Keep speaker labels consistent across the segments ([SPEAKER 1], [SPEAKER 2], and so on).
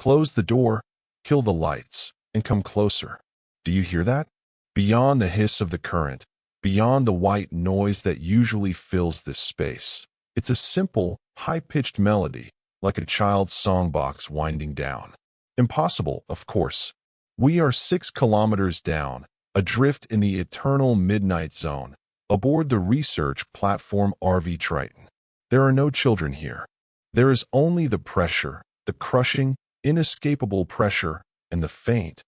[SPEAKER 1] Close the door, kill the lights, and come closer. Do you hear that? Beyond the hiss of the current, beyond the white noise that usually fills this space, it's a simple, high-pitched melody, like a child's songbox winding down. Impossible, of course. We are 6 kilometers down, adrift in the eternal midnight zone, aboard the research platform RV Triton. There are no children here. There is only the pressure, the crushing, inescapable pressure, and the faint,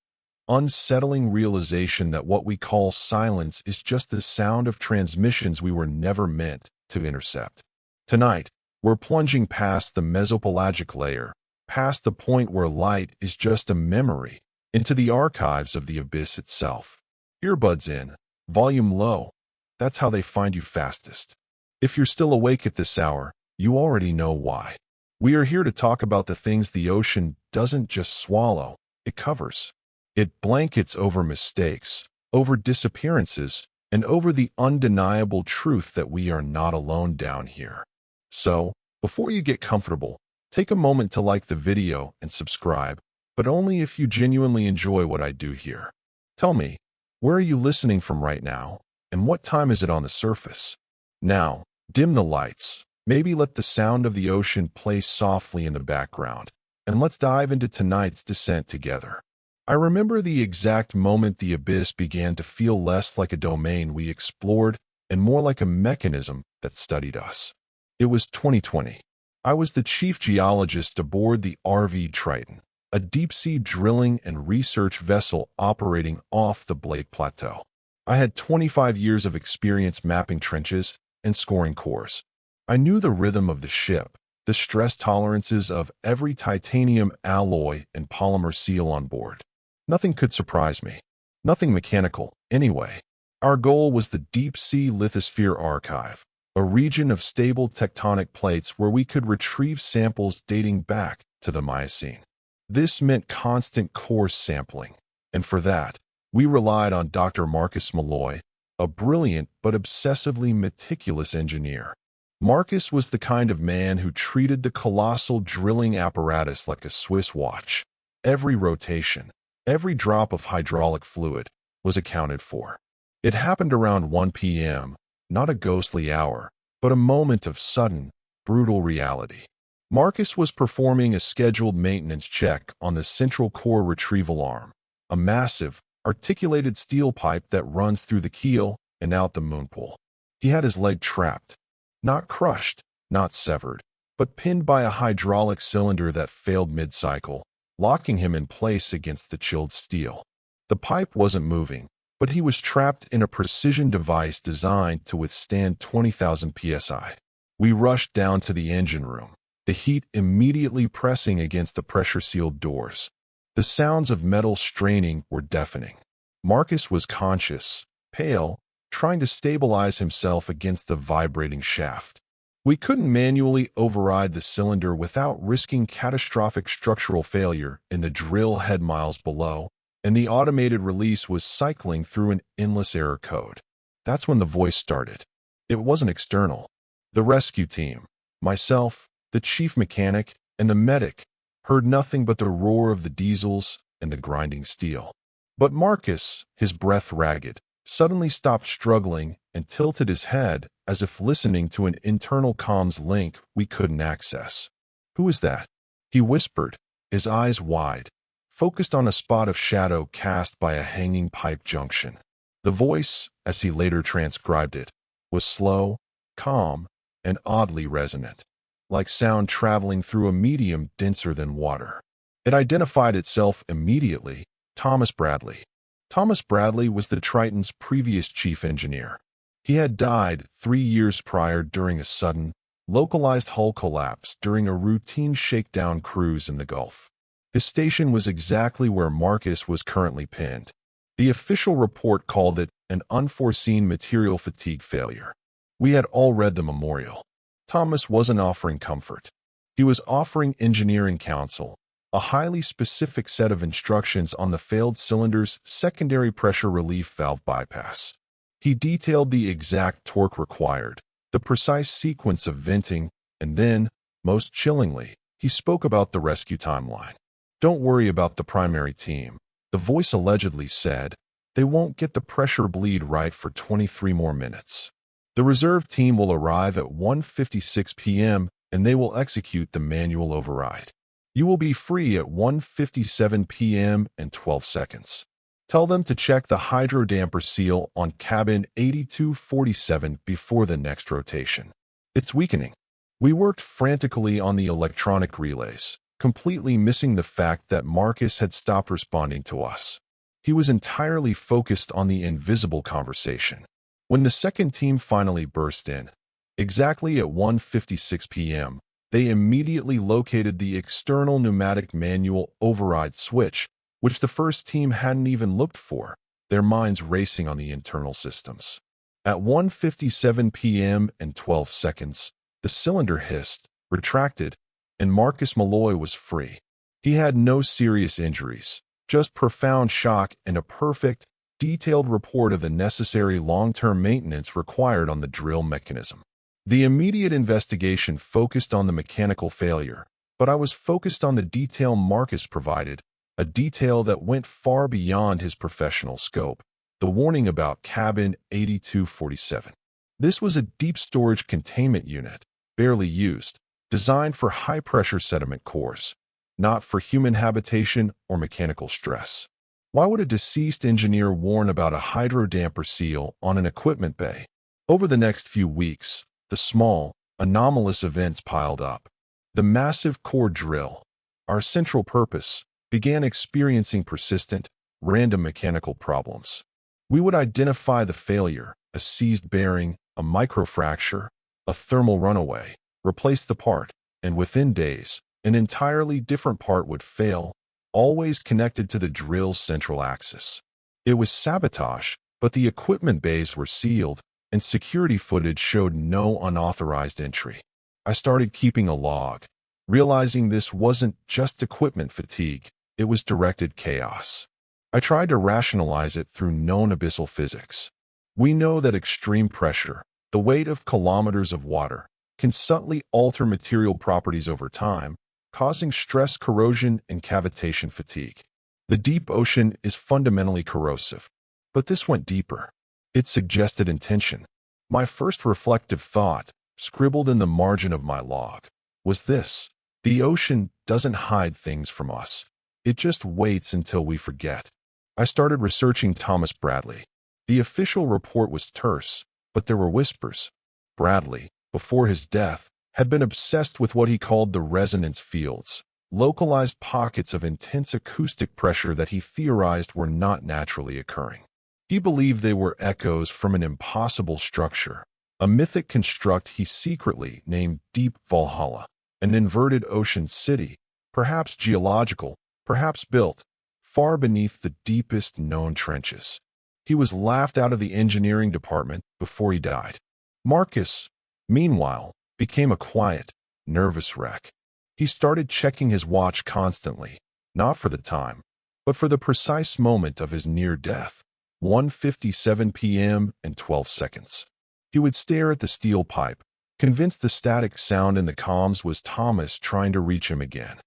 [SPEAKER 1] unsettling realization that what we call silence is just the sound of transmissions we were never meant to intercept. Tonight, we're plunging past the mesopelagic layer, past the point where light is just a memory, into the archives of the abyss itself. Earbuds in, volume low. That's how they find you fastest. If you're still awake at this hour, you already know why. We are here to talk about the things the ocean doesn't just swallow, it covers. It blankets over mistakes, over disappearances, and over the undeniable truth that we are not alone down here. So, before you get comfortable, take a moment to like the video and subscribe, but only if you genuinely enjoy what I do here. Tell me, where are you listening from right now, and what time is it on the surface? Now, dim the lights, maybe let the sound of the ocean play softly in the background, and let's dive into tonight's descent together. I remember the exact moment the abyss began to feel less like a domain we explored and more like a mechanism that studied us. It was 2020. I was the chief geologist aboard the RV Triton, a deep-sea drilling and research vessel operating off the Blake Plateau. I had 25 years of experience mapping trenches and scoring cores. I knew the rhythm of the ship, the stress tolerances of every titanium alloy and polymer seal on board. Nothing could surprise me. Nothing mechanical, anyway. Our goal was the deep-sea lithosphere archive, a region of stable tectonic plates where we could retrieve samples dating back to the Miocene. This meant constant core sampling, and for that, we relied on Dr. Marcus Malloy, a brilliant but obsessively meticulous engineer. Marcus was the kind of man who treated the colossal drilling apparatus like a Swiss watch. Every rotation, every drop of hydraulic fluid was accounted for. It happened around 1 p.m., not a ghostly hour, but a moment of sudden, brutal reality. Marcus was performing a scheduled maintenance check on the central core retrieval arm, a massive, articulated steel pipe that runs through the keel and out the moonpool. He had his leg trapped, not crushed, not severed, but pinned by a hydraulic cylinder that failed mid-cycle, locking him in place against the chilled steel. The pipe wasn't moving, but he was trapped in a precision device designed to withstand 20,000 psi. We rushed down to the engine room, the heat immediately pressing against the pressure-sealed doors. The sounds of metal straining were deafening. Marcus was conscious, pale, trying to stabilize himself against the vibrating shaft. We couldn't manually override the cylinder without risking catastrophic structural failure in the drill head miles below, and the automated release was cycling through an endless error code. That's when the voice started. It wasn't external. The rescue team, myself, the chief mechanic, and the medic, heard nothing but the roar of the diesels and the grinding steel. But Marcus, his breath ragged, suddenly stopped struggling and tilted his head as if listening to an internal comms link we couldn't access. "Who is that?" he whispered, his eyes wide, focused on a spot of shadow cast by a hanging pipe junction. The voice, as he later transcribed it, was slow, calm, and oddly resonant, like sound traveling through a medium denser than water. It identified itself immediately: Thomas Bradley. Thomas Bradley was the Triton's previous chief engineer. He had died 3 years prior during a sudden, localized hull collapse during a routine shakedown cruise in the Gulf. His station was exactly where Marcus was currently pinned. The official report called it an unforeseen material fatigue failure. We had all read the memorial. Thomas wasn't offering comfort. He was offering engineering counsel, a highly specific set of instructions on the failed cylinder's secondary pressure relief valve bypass. He detailed the exact torque required, the precise sequence of venting, and then, most chillingly, he spoke about the rescue timeline. Don't worry about the primary team. The voice allegedly said, they won't get the pressure bleed right for 23 more minutes. The reserve team will arrive at 1:56 p.m. and they will execute the manual override. You will be free at 1:57 p.m. and 12 seconds. Tell them to check the hydrodamper seal on cabin 8247 before the next rotation. It's weakening. We worked frantically on the electronic relays, completely missing the fact that Marcus had stopped responding to us. He was entirely focused on the invisible conversation. When the second team finally burst in, exactly at 1:56 p.m., they immediately located the external pneumatic manual override switch, which the first team hadn't even looked for, their minds racing on the internal systems. At 1:57 p.m. and 12 seconds, the cylinder hissed, retracted, and Marcus Malloy was free. He had no serious injuries, just profound shock and a perfect, detailed report of the necessary long-term maintenance required on the drill mechanism. The immediate investigation focused on the mechanical failure, but I was focused on the detail Marcus provided, a detail that went far beyond his professional scope, the warning about cabin 8247. This was a deep storage containment unit, barely used, designed for high-pressure sediment cores, not for human habitation or mechanical stress. Why would a deceased engineer warn about a hydrodamper seal on an equipment bay? Over the next few weeks, the small, anomalous events piled up. The massive core drill, our central purpose, began experiencing persistent, random mechanical problems. We would identify the failure, a seized bearing, a microfracture, a thermal runaway, replace the part, and within days, an entirely different part would fail, always connected to the drill's central axis. It was sabotage, but the equipment bays were sealed, and security footage showed no unauthorized entry. I started keeping a log, realizing this wasn't just equipment fatigue, it was directed chaos. I tried to rationalize it through known abyssal physics. We know that extreme pressure, the weight of kilometers of water, can subtly alter material properties over time, causing stress, corrosion, and cavitation fatigue. The deep ocean is fundamentally corrosive, but this went deeper. It suggested intention. My first reflective thought, scribbled in the margin of my log, was this: the ocean doesn't hide things from us. It just waits until we forget. I started researching Thomas Bradley. The official report was terse, but there were whispers. Bradley, before his death, had been obsessed with what he called the resonance fields, localized pockets of intense acoustic pressure that he theorized were not naturally occurring. He believed they were echoes from an impossible structure, a mythic construct he secretly named Deep Valhalla, an inverted ocean city, perhaps geological, perhaps built, far beneath the deepest known trenches. He was laughed out of the engineering department before he died. Marcus, meanwhile, became a quiet, nervous wreck. He started checking his watch constantly, not for the time, but for the precise moment of his near death, 1:57 p.m. and 12 seconds. He would stare at the steel pipe, convinced the static sound in the comms was Thomas trying to reach him again.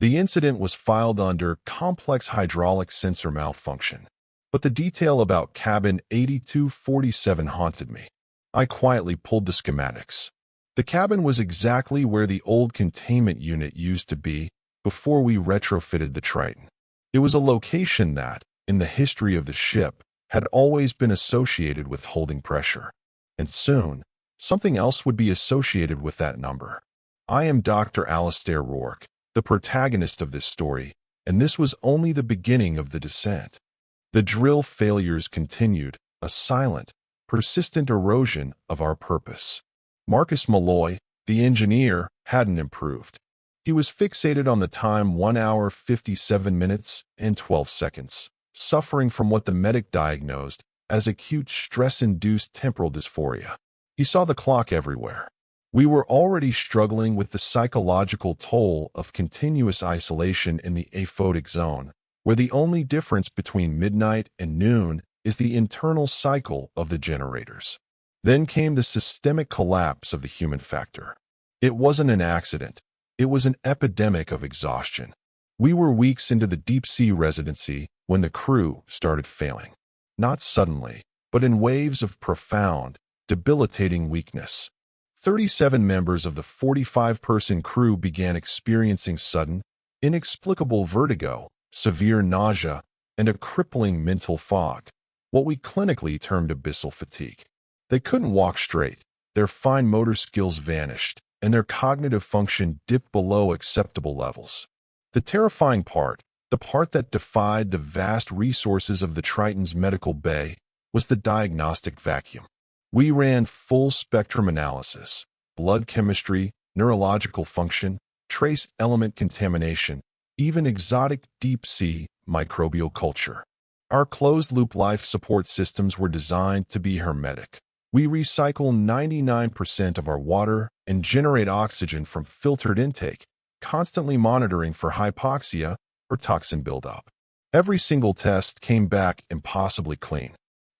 [SPEAKER 1] The incident was filed under complex hydraulic sensor malfunction, but the detail about cabin 8247 haunted me. I quietly pulled the schematics. The cabin was exactly where the old containment unit used to be before we retrofitted the Triton. It was a location that, in the history of the ship, had always been associated with holding pressure. And soon, something else would be associated with that number. I am Dr. Alistair Rourke, the protagonist of this story, and this was only the beginning of the descent. The drill failures continued, a silent, persistent erosion of our purpose. Marcus Malloy, the engineer, hadn't improved. He was fixated on the time 1 hour 57 minutes and 12 seconds, suffering from what the medic diagnosed as acute stress-induced temporal dysphoria. He saw the clock everywhere. We were already struggling with the psychological toll of continuous isolation in the aphotic zone, where the only difference between midnight and noon is the internal cycle of the generators. Then came the systemic collapse of the human factor. It wasn't an accident. It was an epidemic of exhaustion. We were weeks into the deep-sea residency when the crew started failing. Not suddenly, but in waves of profound, debilitating weakness. 37 members of the 45-person crew began experiencing sudden, inexplicable vertigo, severe nausea, and a crippling mental fog, what we clinically termed abyssal fatigue. They couldn't walk straight, their fine motor skills vanished, and their cognitive function dipped below acceptable levels. The terrifying part, the part that defied the vast resources of the Triton's medical bay, was the diagnostic vacuum. We ran full spectrum analysis, blood chemistry, neurological function, trace element contamination, even exotic deep-sea microbial culture. Our closed-loop life support systems were designed to be hermetic. We recycle 99% of our water and generate oxygen from filtered intake, constantly monitoring for hypoxia or toxin buildup. Every single test came back impossibly clean.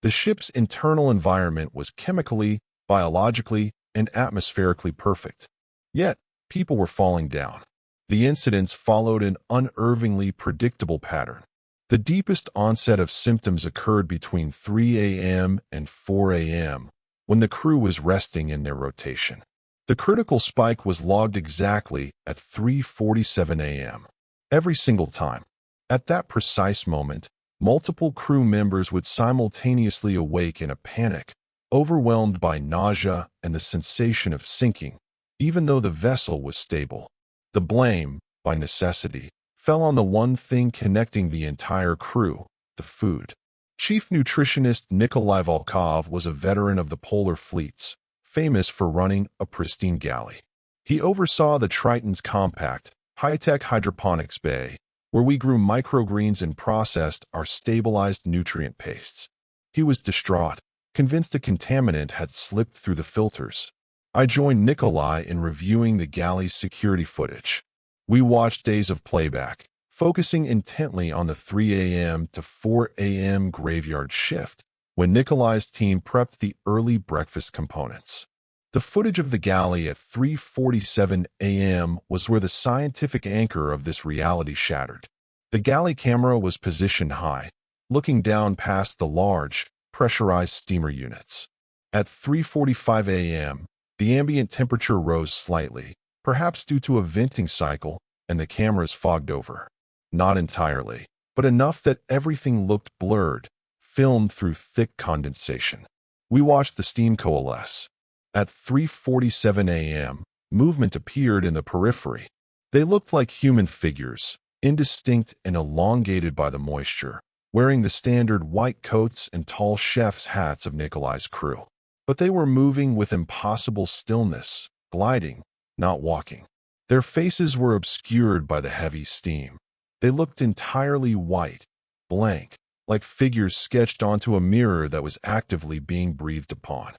[SPEAKER 1] The ship's internal environment was chemically, biologically, and atmospherically perfect. Yet, people were falling down. The incidents followed an unnervingly predictable pattern. The deepest onset of symptoms occurred between 3 a.m. and 4 a.m., when the crew was resting in their rotation. The critical spike was logged exactly at 3:47 a.m. every single time. At that precise moment, multiple crew members would simultaneously awake in a panic, overwhelmed by nausea and the sensation of sinking, even though the vessel was stable. The blame, by necessity, fell on the one thing connecting the entire crew, the food. Chief nutritionist Nikolai Volkov was a veteran of the polar fleets, famous for running a pristine galley. He oversaw the Triton's compact, high-tech hydroponics bay, where we grew microgreens and processed our stabilized nutrient pastes. He was distraught, convinced a contaminant had slipped through the filters. I joined Nikolai in reviewing the galley's security footage. We watched days of playback, focusing intently on the 3 a.m. to 4 a.m. graveyard shift, when Nikolai's team prepped the early breakfast components. The footage of the galley at 3:47 a.m. was where the scientific anchor of this reality shattered. The galley camera was positioned high, looking down past the large, pressurized steamer units. At 3:45 a.m., the ambient temperature rose slightly, perhaps due to a venting cycle, and the cameras fogged over. Not entirely, but enough that everything looked blurred, filmed through thick condensation. We watched the steam coalesce. At 3:47 a.m., movement appeared in the periphery. They looked like human figures, indistinct and elongated by the moisture, wearing the standard white coats and tall chef's hats of Nikolai's crew. But they were moving with impossible stillness, gliding, not walking. Their faces were obscured by the heavy steam. They looked entirely white, blank, like figures sketched onto a mirror that was actively being breathed upon.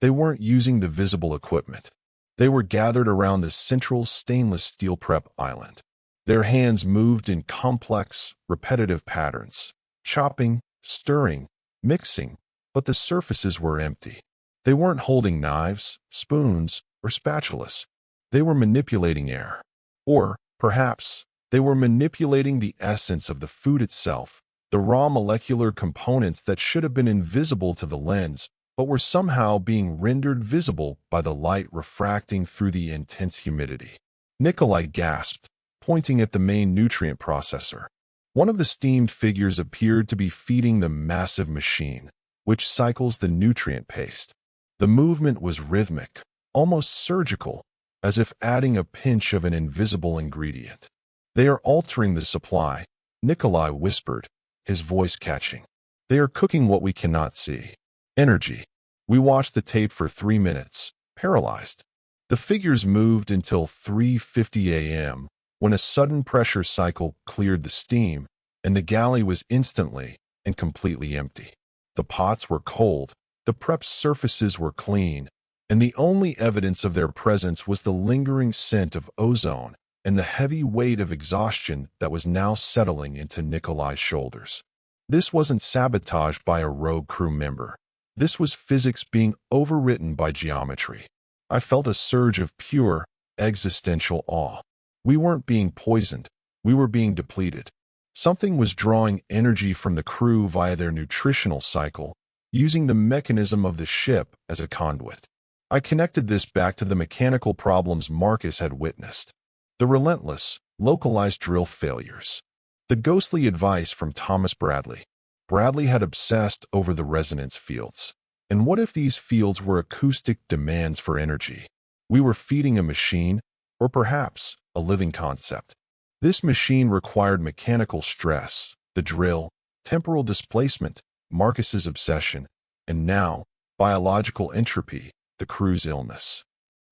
[SPEAKER 1] They weren't using the visible equipment. They were gathered around the central stainless steel prep island. Their hands moved in complex, repetitive patterns, chopping, stirring, mixing, but the surfaces were empty. They weren't holding knives, spoons, or spatulas. They were manipulating air. Or, perhaps, they were manipulating the essence of the food itself, the raw molecular components that should have been invisible to the lens, but were somehow being rendered visible by the light refracting through the intense humidity. Nikolai gasped, pointing at the main nutrient processor. One of the steamed figures appeared to be feeding the massive machine, which cycles the nutrient paste. The movement was rhythmic, almost surgical, as if adding a pinch of an invisible ingredient. "They are altering the supply," Nikolai whispered, his voice catching. "They are cooking what we cannot see. Energy." We watched the tape for 3 minutes, paralyzed. The figures moved until 3:50 a.m., when a sudden pressure cycle cleared the steam, and the galley was instantly and completely empty. The pots were cold, the prep surfaces were clean, and the only evidence of their presence was the lingering scent of ozone and the heavy weight of exhaustion that was now settling into Nikolai's shoulders. This wasn't sabotage by a rogue crew member. This was physics being overwritten by geometry. I felt a surge of pure, existential awe. We weren't being poisoned. We were being depleted. Something was drawing energy from the crew via their nutritional cycle, using the mechanism of the ship as a conduit. I connected this back to the mechanical problems Marcus had witnessed. The relentless, localized drill failures. The ghostly advice from Thomas Bradley. Bradley had obsessed over the resonance fields. And what if these fields were acoustic demands for energy? We were feeding a machine, or perhaps a living concept. This machine required mechanical stress, the drill, temporal displacement, Marcus's obsession, and now, biological entropy, the crew's illness.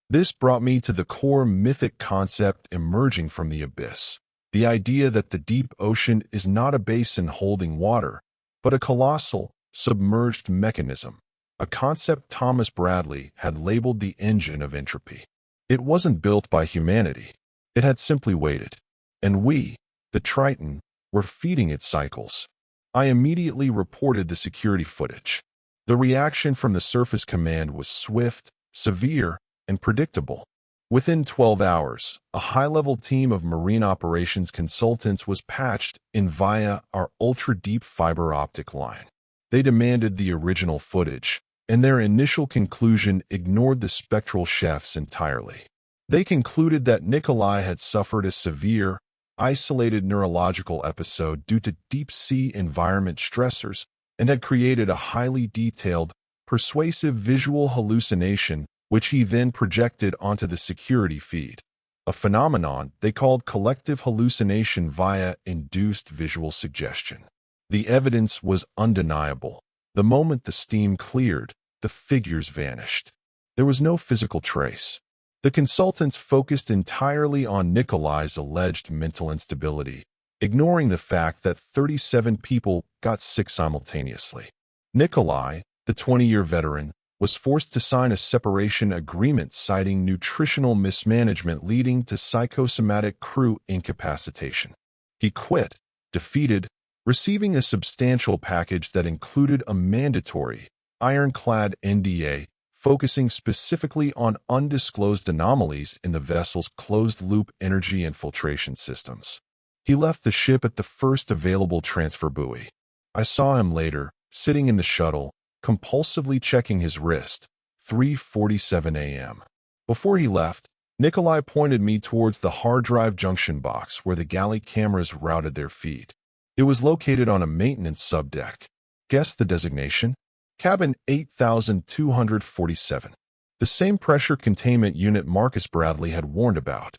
[SPEAKER 1] This brought me to the core mythic concept emerging from the abyss, the idea that the deep ocean is not a basin holding water, but a colossal, submerged mechanism, a concept Thomas Bradley had labeled the Engine of Entropy. It wasn't built by humanity. It had simply waited. And we, the Triton, were feeding its cycles. I immediately reported the security footage. The reaction from the surface command was swift, severe, and predictable. Within 12 hours, a high-level team of marine operations consultants was patched in via our ultra-deep fiber optic line. They demanded the original footage, and their initial conclusion ignored the spectral chefs entirely. They concluded that Nikolai had suffered a severe, isolated neurological episode due to deep-sea environment stressors and had created a highly detailed, persuasive visual hallucination which he then projected onto the security feed, a phenomenon they called collective hallucination via induced visual suggestion. The evidence was undeniable. The moment the steam cleared, the figures vanished. There was no physical trace. The consultants focused entirely on Nikolai's alleged mental instability, ignoring the fact that 37 people got sick simultaneously. Nikolai, the 20-year veteran, was forced to sign a separation agreement citing nutritional mismanagement leading to psychosomatic crew incapacitation. He quit, defeated, receiving a substantial package that included a mandatory, ironclad NDA focusing specifically on undisclosed anomalies in the vessel's closed-loop energy and filtration systems. He left the ship at the first available transfer buoy. I saw him later, sitting in the shuttle, compulsively checking his wrist, 3:47 a.m. Before he left, Nikolai pointed me towards the hard drive junction box where the galley cameras routed their feed. It was located on a maintenance subdeck. Guess the designation? Cabin 8247. The same pressure containment unit Marcus Bradley had warned about.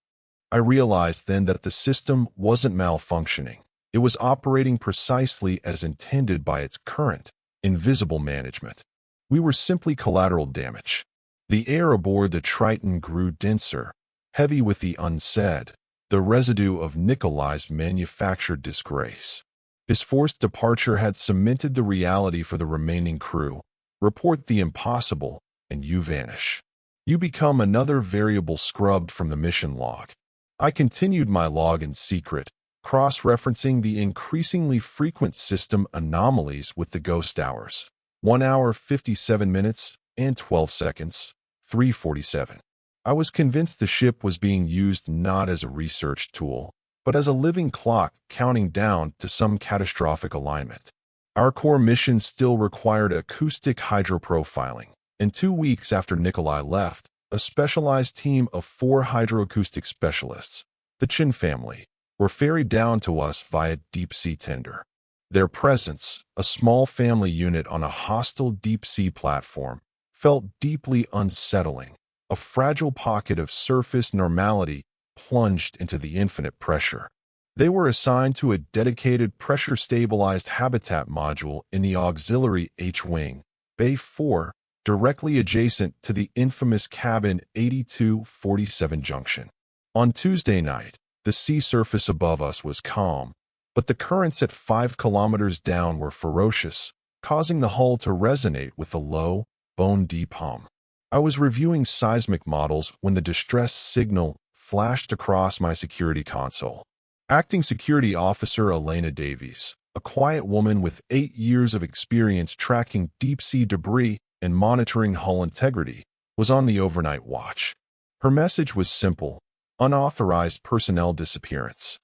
[SPEAKER 1] I realized then that the system wasn't malfunctioning. It was operating precisely as intended by its current, invisible management. We were simply collateral damage. The air aboard the Triton grew denser, heavy with the unsaid, the residue of Nikolai's manufactured disgrace. His forced departure had cemented the reality for the remaining crew. Report the impossible, and you vanish. You become another variable scrubbed from the mission log. I continued my log in secret, cross-referencing the increasingly frequent system anomalies with the ghost hours. 1 hour 57 minutes and 12 seconds, 3:47. I was convinced the ship was being used not as a research tool, but as a living clock counting down to some catastrophic alignment. Our core mission still required acoustic hydroprofiling, and 2 weeks after Nikolai left, a specialized team of 4 hydroacoustic specialists, the Chin family, were ferried down to us via deep-sea tender. Their presence, a small family unit on a hostile deep-sea platform, felt deeply unsettling, a fragile pocket of surface normality plunged into the infinite pressure. They were assigned to a dedicated pressure-stabilized habitat module in the auxiliary H-wing, Bay 4, directly adjacent to the infamous cabin 8247 junction. On Tuesday night, the sea surface above us was calm, but the currents at 5 kilometers down were ferocious, causing the hull to resonate with a low, bone-deep hum. I was reviewing seismic models when the distress signal flashed across my security console. Acting Security Officer Elena Davies, a quiet woman with 8 years of experience tracking deep-sea debris and monitoring hull integrity, was on the overnight watch. Her message was simple: unauthorized personnel disappearance.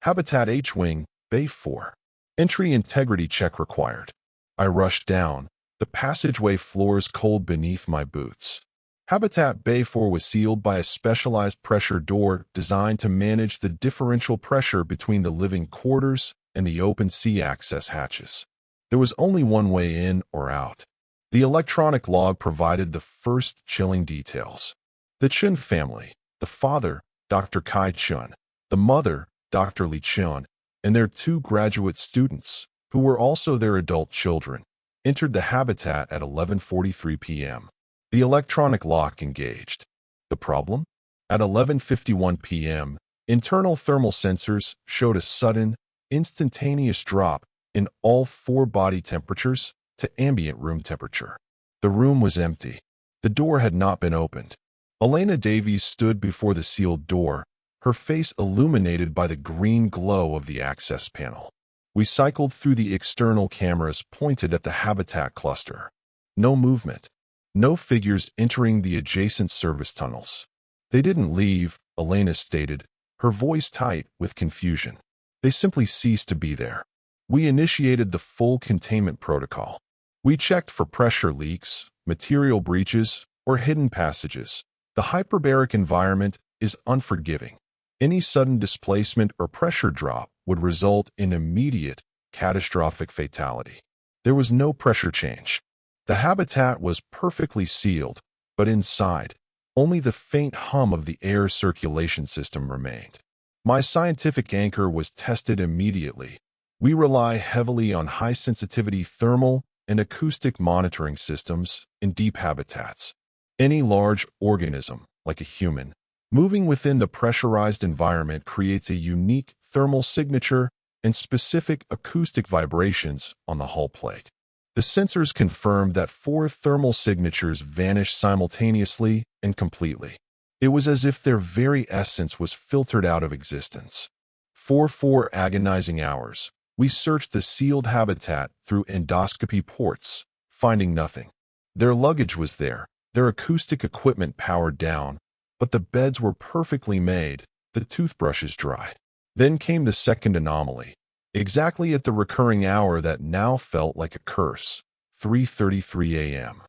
[SPEAKER 1] Habitat H-Wing, Bay 4. Entry integrity check required. I rushed down, the passageway floors cold beneath my boots. Habitat Bay 4 was sealed by a specialized pressure door designed to manage the differential pressure between the living quarters and the open sea access hatches. There was only one way in or out. The electronic log provided the first chilling details. The Chun family, the father, Dr. Kai Chun, the mother, Dr. Li Chun, and their 2 graduate students, who were also their adult children, entered the habitat at 11:43 p.m. The electronic lock engaged. The problem? At 11:51 p.m., internal thermal sensors showed a sudden, instantaneous drop in all 4 body temperatures to ambient room temperature. The room was empty. The door had not been opened. Elena Davies stood before the sealed door, her face illuminated by the green glow of the access panel. We cycled through the external cameras pointed at the habitat cluster. No movement. No figures entering the adjacent service tunnels. They didn't leave, Elena stated, her voice tight with confusion. They simply ceased to be there. We initiated the full containment protocol. We checked for pressure leaks, material breaches, or hidden passages. The hyperbaric environment is unforgiving. Any sudden displacement or pressure drop would result in immediate, catastrophic fatality. There was no pressure change. The habitat was perfectly sealed, but inside, only the faint hum of the air circulation system remained. My scientific anchor was tested immediately. We rely heavily on high-sensitivity thermal and acoustic monitoring systems in deep habitats. Any large organism, like a human, moving within the pressurized environment creates a unique thermal signature and specific acoustic vibrations on the hull plate. The sensors confirmed that 4 thermal signatures vanished simultaneously and completely. It was as if their very essence was filtered out of existence. For 4 agonizing hours, we searched the sealed habitat through endoscopy ports, finding nothing. Their luggage was there, their acoustic equipment powered down, but the beds were perfectly made, the toothbrushes dry. Then came the second anomaly. Exactly at the recurring hour that now felt like a curse, 3:33 a.m.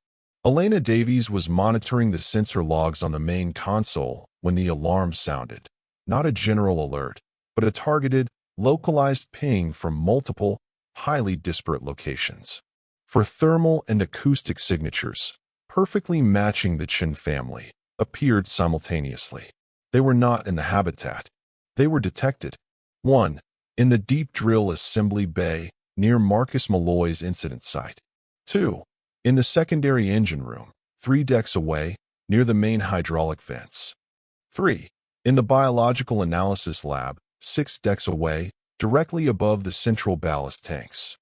[SPEAKER 1] Elena Davies was monitoring the sensor logs on the main console when the alarm sounded. Not a general alert, but a targeted, localized ping from multiple, highly disparate locations. For thermal and acoustic signatures, perfectly matching the Chin family, appeared simultaneously. They were not in the habitat. They were detected. 1. In the deep drill assembly bay near Marcus Malloy's incident site. 2. In the secondary engine room, 3 decks away, near the main hydraulic vents. 3. In the biological analysis lab, 6 decks away, directly above the central ballast tanks.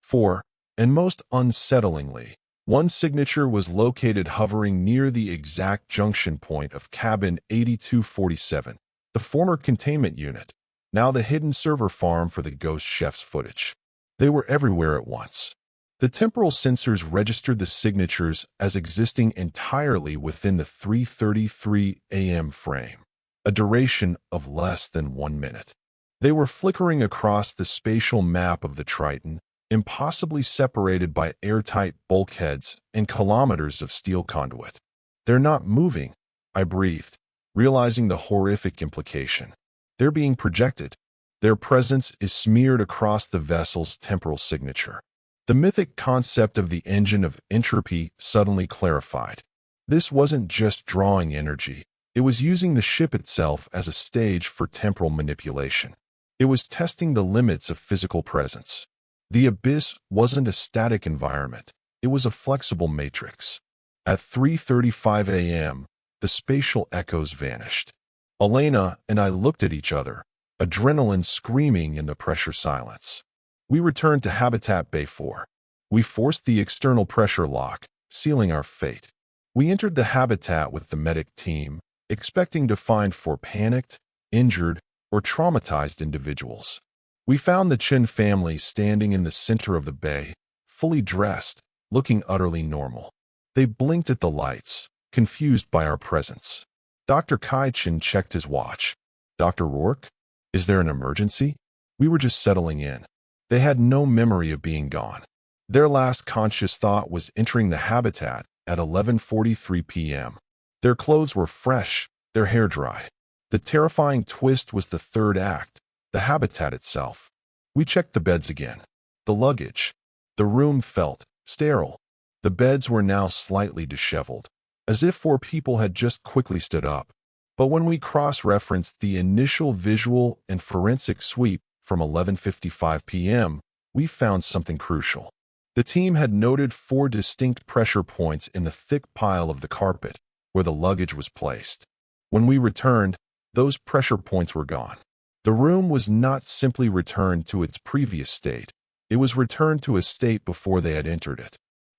[SPEAKER 1] 4. And most unsettlingly, 1 signature was located hovering near the exact junction point of cabin 8247, the former containment unit, now the hidden server farm for the Ghost Chef's footage. They were everywhere at once. The temporal sensors registered the signatures as existing entirely within the 3:33 a.m. frame, a duration of less than 1 minute. They were flickering across the spatial map of the Triton, impossibly separated by airtight bulkheads and kilometers of steel conduit. They're not moving, I breathed, realizing the horrific implication. They're being projected. Their presence is smeared across the vessel's temporal signature. The mythic concept of the Engine of Entropy suddenly clarified. This wasn't just drawing energy. It was using the ship itself as a stage for temporal manipulation. It was testing the limits of physical presence. The abyss wasn't a static environment. It was a flexible matrix. At 3:35 a.m., the spatial echoes vanished. Elena and I looked at each other, adrenaline screaming in the pressure silence. We returned to Habitat Bay 4. We forced the external pressure lock, sealing our fate. We entered the habitat with the medic team, expecting to find 4 panicked, injured, or traumatized individuals. We found the Chin family standing in the center of the bay, fully dressed, looking utterly normal. They blinked at the lights, confused by our presence. Dr. Kai Chin checked his watch. Dr. Rourke? Is there an emergency? We were just settling in. They had no memory of being gone. Their last conscious thought was entering the habitat at 11:43 p.m. Their clothes were fresh, their hair dry. The terrifying twist was the third act, the habitat itself. We checked the beds again. The luggage. The room felt sterile. The beds were now slightly disheveled, as if 4 people had just quickly stood up. But when we cross-referenced the initial visual and forensic sweep from 11:55 p.m., we found something crucial. The team had noted 4 distinct pressure points in the thick pile of the carpet where the luggage was placed. When we returned, those pressure points were gone. The room was not simply returned to its previous state. It was returned to a state before they had entered it.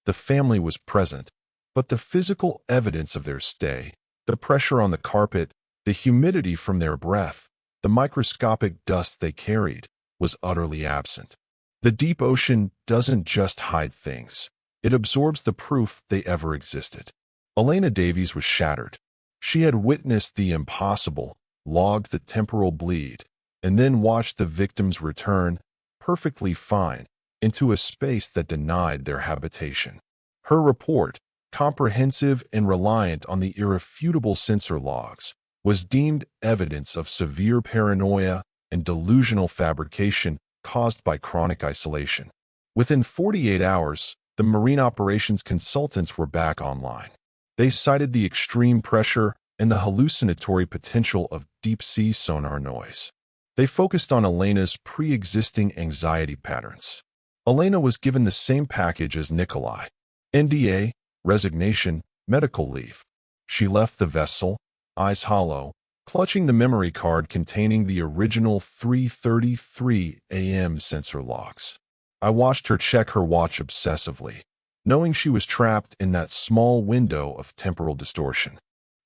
[SPEAKER 1] The family was present, but the physical evidence of their stay, the pressure on the carpet, the humidity from their breath, the microscopic dust they carried, was utterly absent. The deep ocean doesn't just hide things. It absorbs the proof they ever existed. Elena Davies was shattered. She had witnessed the impossible, logged the temporal bleed, and then watched the victims return, perfectly fine, into a space that denied their habitation. Her report, comprehensive and reliant on the irrefutable sensor logs, was deemed evidence of severe paranoia and delusional fabrication caused by chronic isolation. Within 48 hours, the marine operations consultants were back online. They cited the extreme pressure and the hallucinatory potential of deep-sea sonar noise. They focused on Elena's pre-existing anxiety patterns. Elena was given the same package as Nikolai: NDA, resignation, medical leave. She left the vessel, eyes hollow, clutching the memory card containing the original 3:33 a.m. sensor logs. I watched her check her watch obsessively, knowing she was trapped in that small window of temporal distortion.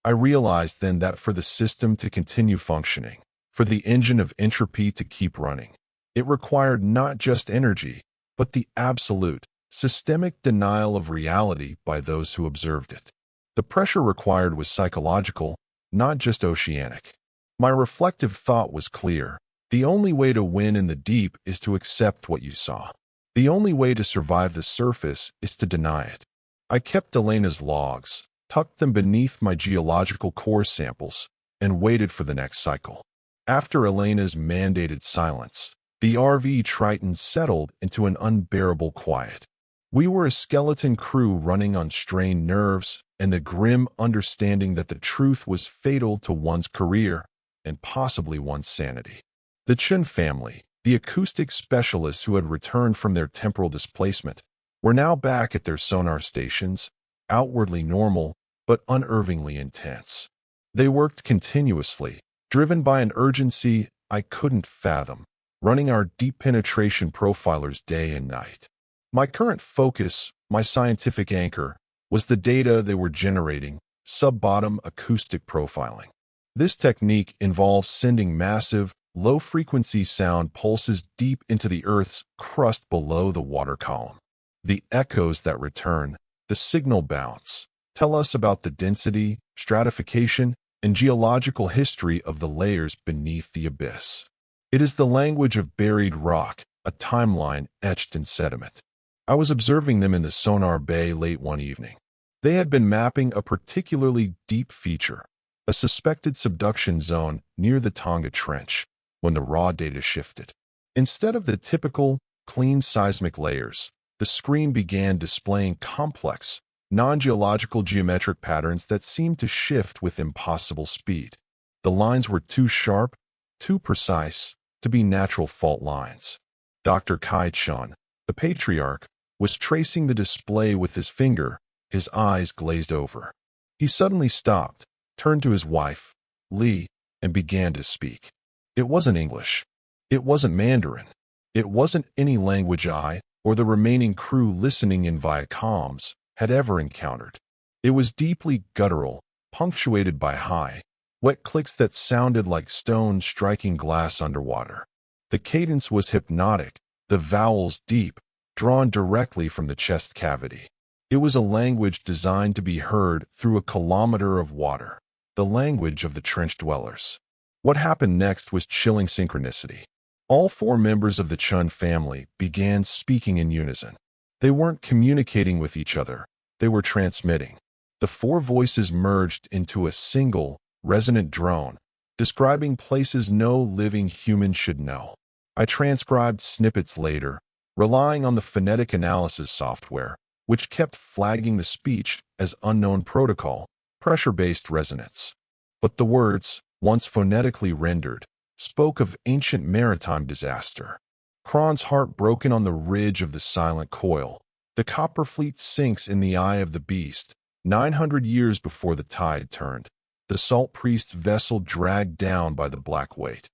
[SPEAKER 1] I realized then that for the system to continue functioning, for the engine of entropy to keep running, it required not just energy, but the absolute, systemic denial of reality by those who observed it. The pressure required was psychological, not just oceanic. My reflective thought was clear. The only way to win in the deep is to accept what you saw. The only way to survive the surface is to deny it. I kept Elena's logs, tucked them beneath my geological core samples, and waited for the next cycle. After Elena's mandated silence, the RV Triton settled into an unbearable quiet. We were a skeleton crew running on strained nerves and the grim understanding that the truth was fatal to one's career and possibly one's sanity. The Chen family, the acoustic specialists who had returned from their temporal displacement, were now back at their sonar stations, outwardly normal but unnervingly intense. They worked continuously, driven by an urgency I couldn't fathom, running our deep penetration profilers day and night. My current focus, my scientific anchor, was the data they were generating, sub-bottom acoustic profiling. This technique involves sending massive, low-frequency sound pulses deep into the Earth's crust below the water column. The echoes that return, the signal bounce, tell us about the density, stratification, and geological history of the layers beneath the abyss. It is the language of buried rock, a timeline etched in sediment. I was observing them in the sonar bay late one evening. They had been mapping a particularly deep feature, a suspected subduction zone near the Tonga Trench, when the raw data shifted. Instead of the typical, clean seismic layers, the screen began displaying complex, non-geological geometric patterns that seemed to shift with impossible speed. The lines were too sharp, too precise, to be natural fault lines. Dr. Kai Chun, the patriarch, was tracing the display with his finger, his eyes glazed over. He suddenly stopped, turned to his wife, Li, and began to speak. It wasn't English. It wasn't Mandarin. It wasn't any language I, or the remaining crew listening in via comms, had ever encountered. It was deeply guttural, punctuated by high, wet clicks that sounded like stones striking glass underwater. The cadence was hypnotic, the vowels deep, drawn directly from the chest cavity. It was a language designed to be heard through a kilometer of water, the language of the trench dwellers. What happened next was chilling synchronicity. All four members of the Chun family began speaking in unison. They weren't communicating with each other, they were transmitting. The four voices merged into a single, resonant drone, describing places no living human should know. I transcribed snippets later, relying on the phonetic analysis software, which kept flagging the speech as unknown protocol, pressure-based resonance. But the words, once phonetically rendered, spoke of ancient maritime disaster. Kron's heart broken on the ridge of the silent coil. The copper fleet sinks in the eye of the beast, 900 years before the tide turned. The salt priest's vessel dragged down by the black weight.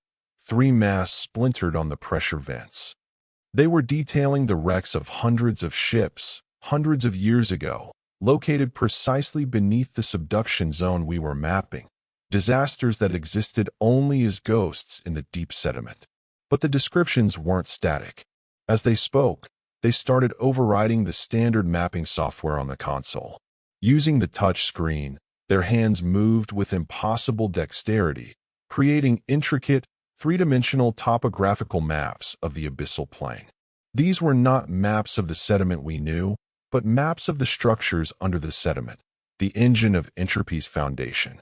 [SPEAKER 1] 3 masts splintered on the pressure vents. They were detailing the wrecks of hundreds of ships, hundreds of years ago, located precisely beneath the subduction zone we were mapping. Disasters that existed only as ghosts in the deep sediment. But the descriptions weren't static. As they spoke, they started overriding the standard mapping software on the console. Using the touch screen, their hands moved with impossible dexterity, creating intricate, three-dimensional topographical maps of the abyssal plain. These were not maps of the sediment we knew, but maps of the structures under the sediment, the Engine of Entropy's foundation.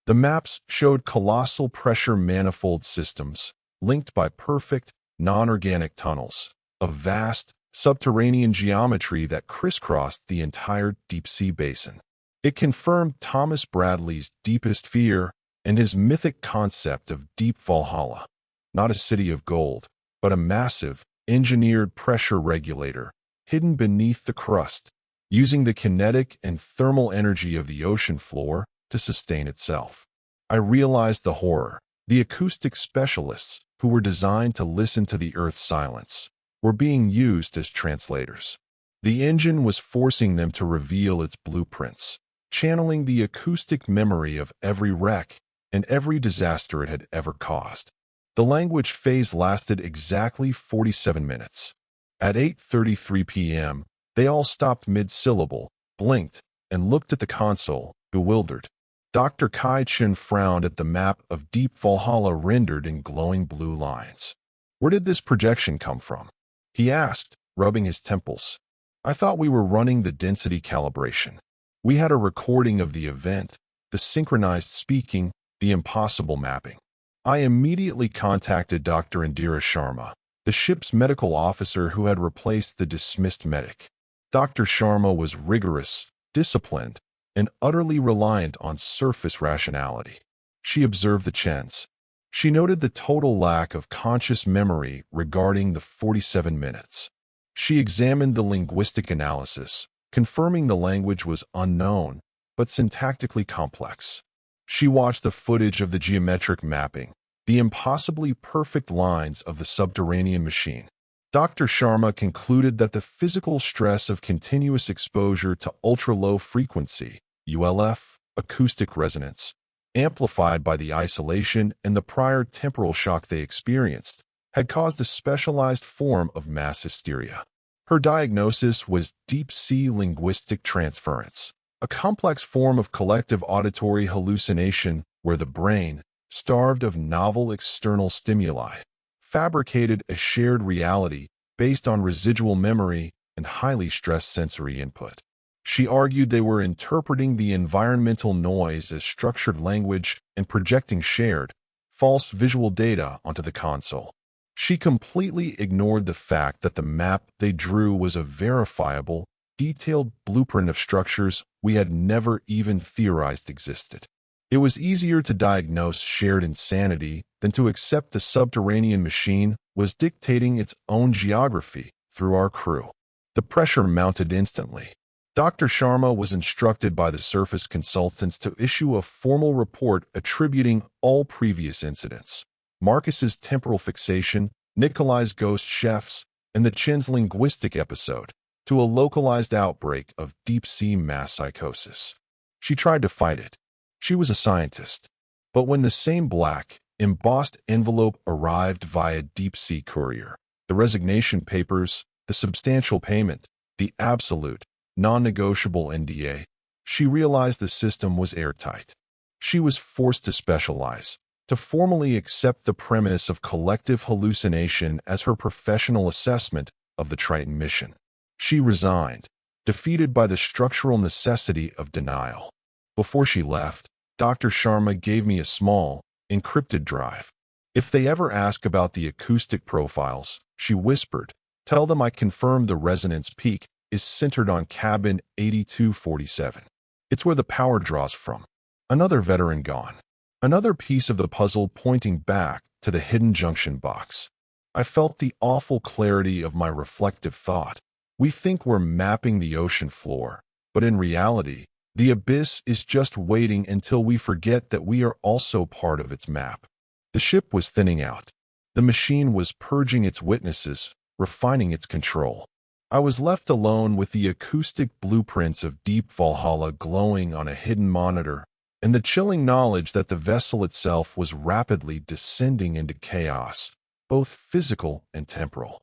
[SPEAKER 1] The maps showed colossal pressure manifold systems, linked by perfect, non-organic tunnels, a vast, subterranean geometry that crisscrossed the entire deep-sea basin. It confirmed Thomas Bradley's deepest fear and his mythic concept of deep Valhalla, not a city of gold, but a massive, engineered pressure regulator hidden beneath the crust, using the kinetic and thermal energy of the ocean floor to sustain itself. I realized the horror. The acoustic specialists, who were designed to listen to the Earth's silence, were being used as translators. The engine was forcing them to reveal its blueprints, channeling the acoustic memory of every wreck and every disaster it had ever caused. The language phase lasted exactly 47 minutes. At 8:33 p.m., they all stopped mid-syllable, blinked, and looked at the console, bewildered. Dr. Kai Chen frowned at the map of deep Valhalla rendered in glowing blue lines. "Where did this projection come from?" he asked, rubbing his temples. "I thought we were running the density calibration. We had a recording of the event, the synchronized speaking, the impossible mapping." I immediately contacted Dr. Indira Sharma, the ship's medical officer who had replaced the dismissed medic. Dr. Sharma was rigorous, disciplined, and utterly reliant on surface rationality. She observed the Chens. She noted the total lack of conscious memory regarding the 47 minutes. She examined the linguistic analysis, confirming the language was unknown, but syntactically complex. She watched the footage of the geometric mapping, the impossibly perfect lines of the subterranean machine. Dr. Sharma concluded that the physical stress of continuous exposure to ultra-low frequency, ULF, acoustic resonance, amplified by the isolation and the prior temporal shock they experienced, had caused a specialized form of mass hysteria. Her diagnosis was deep-sea linguistic transference, a complex form of collective auditory hallucination where the brain, starved of novel external stimuli, fabricated a shared reality based on residual memory and highly stressed sensory input. She argued they were interpreting the environmental noise as structured language and projecting shared, false visual data onto the console. She completely ignored the fact that the map they drew was a verifiable, detailed blueprint of structures we had never even theorized existed. It was easier to diagnose shared insanity than to accept the subterranean machine was dictating its own geography through our crew. The pressure mounted instantly. Dr. Sharma was instructed by the surface consultants to issue a formal report attributing all previous incidents, Marcus's temporal fixation, Nikolai's ghost chefs, and the Chen's linguistic episode, to a localized outbreak of deep-sea mass psychosis. She tried to fight it. She was a scientist. But when the same black, embossed envelope arrived via deep-sea courier, the resignation papers, the substantial payment, the absolute, non-negotiable NDA, she realized the system was airtight. She was forced to specialize, to formally accept the premise of collective hallucination as her professional assessment of the Triton mission. She resigned, defeated by the structural necessity of denial. Before she left, Dr. Sharma gave me a small, encrypted drive. If they ever ask about the acoustic profiles, she whispered, tell them I confirmed the resonance peak is centered on cabin 8247. It's where the power draws from. Another veteran gone. Another piece of the puzzle pointing back to the hidden junction box. I felt the awful clarity of my reflective thought. We think we're mapping the ocean floor, but in reality, the abyss is just waiting until we forget that we are also part of its map. The ship was thinning out. The machine was purging its witnesses, refining its control. I was left alone with the acoustic blueprints of deep Valhalla glowing on a hidden monitor, and the chilling knowledge that the vessel itself was rapidly descending into chaos, both physical and temporal.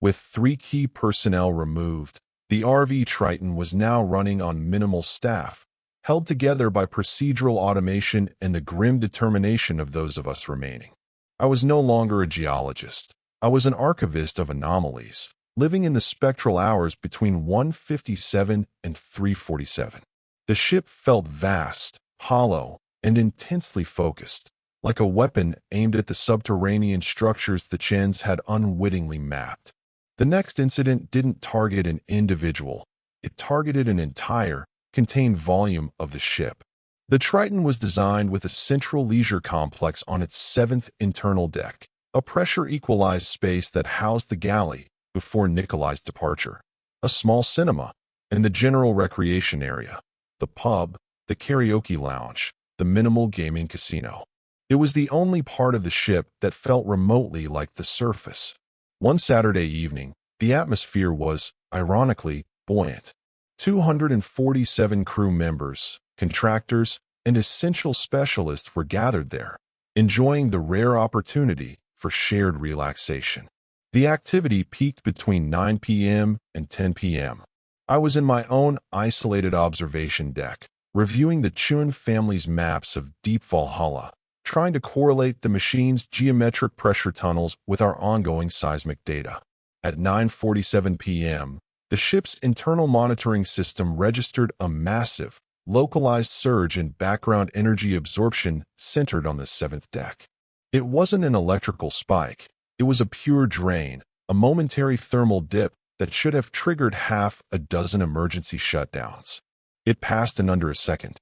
[SPEAKER 1] With 3 key personnel removed, the RV Triton was now running on minimal staff, held together by procedural automation and the grim determination of those of us remaining. I was no longer a geologist. I was an archivist of anomalies, living in the spectral hours between 1:57 and 3:47. The ship felt vast, hollow, and intensely focused, like a weapon aimed at the subterranean structures the Chens had unwittingly mapped. The next incident didn't target an individual. It targeted an entire, contained volume of the ship. The Triton was designed with a central leisure complex on its 7th internal deck, a pressure-equalized space that housed the galley before Nikolai's departure, a small cinema, and the general recreation area, the pub, the karaoke lounge, the minimal gaming casino. It was the only part of the ship that felt remotely like the surface. One Saturday evening, the atmosphere was, ironically, buoyant. 247 crew members, contractors, and essential specialists were gathered there, enjoying the rare opportunity for shared relaxation. The activity peaked between 9 p.m. and 10 p.m. I was in my own isolated observation deck, reviewing the Chun family's maps of deep Valhalla, trying to correlate the machine's geometric pressure tunnels with our ongoing seismic data. At 9:47 p.m., the ship's internal monitoring system registered a massive, localized surge in background energy absorption centered on the 7th deck. It wasn't an electrical spike. It was a pure drain, a momentary thermal dip that should have triggered half a dozen emergency shutdowns. It passed in under a second.